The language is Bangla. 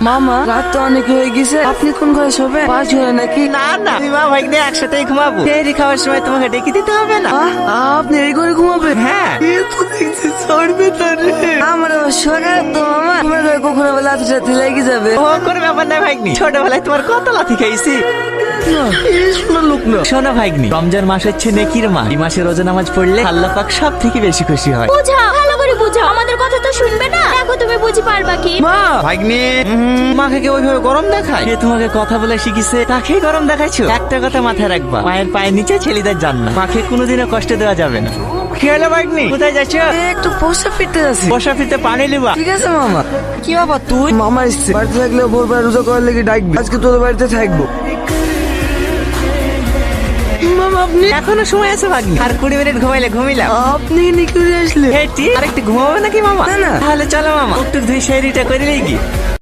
মামা রাত তো অনেক হয়ে গেছে, আপনি কোন ঘরে শোবেন? পাঁচ ঘরে নাকি? না না, তুমি মা ভাগ্নে একসাথেই ঘুমাবো। দেরি খাওয়ার সময় তোমাকে ডেকে দিতে হবে না। আপনি এই ঘরে ঘুমাবেন? হ্যাঁ। এ তো দেখছি চড়বে তারে। আমার আবার সকাল তো মামা, তোমার ঘরে কখনো আবার লাথি সাথে লেগে যাবে। ও কোনো ব্যাপার নাই ভাগ্নি, ছোটবেলায় তোমার কত লাথি খাইছি। লোক না। শোনো ভাগ্নি, রমজান মাস হচ্ছে নেকির মাস। এই মাসে রোজা নামাজ পড়লে আল্লাহ পাক সব থেকে বেশি খুশি হয়। বুঝাও, ভালো করে বুঝাও, আমাদের কথা তো শুনবে না। দেখো তুমি বুঝি পারবা কি? মা ভাগ্নি, মাকে কে ওইভাবে গরম দেখায়? যে তোমাকে কথা বলে শিখিছে তাকেই গরম দেখাইছো? একটা কথা মাথায় রাখবা, মায়ের পায়ের নিচে ছেলেদের জান্নাত। মাকে কোনোদিনও কষ্ট দেওয়া যাবে না। কি হলো ভাগ্নি, কোথায় যাচ্ছ? একটু পোষা ফিরতে যাচ্ছি। বসা ফিরতে পানি লিবা। ঠিক আছে মামা। কি বাবা তুই? মামা এসছে, বাড়িতে থাকলে ভোরবেলা রোজা করার লেগে ডাকবি। আজকে তোদের বাড়িতে থাকবো। মামা আপনি এখনো সময় আছে ভাগ্নি, আর 20 মিনিট ঘুমাইলে ঘুমিলাম। আপনি নিকুরে আসলে? আর একটু ঘুমাবে নাকি মামা? না, না। তাহলে চলো মামা, একটু ধুই শাড়িটা করে কি।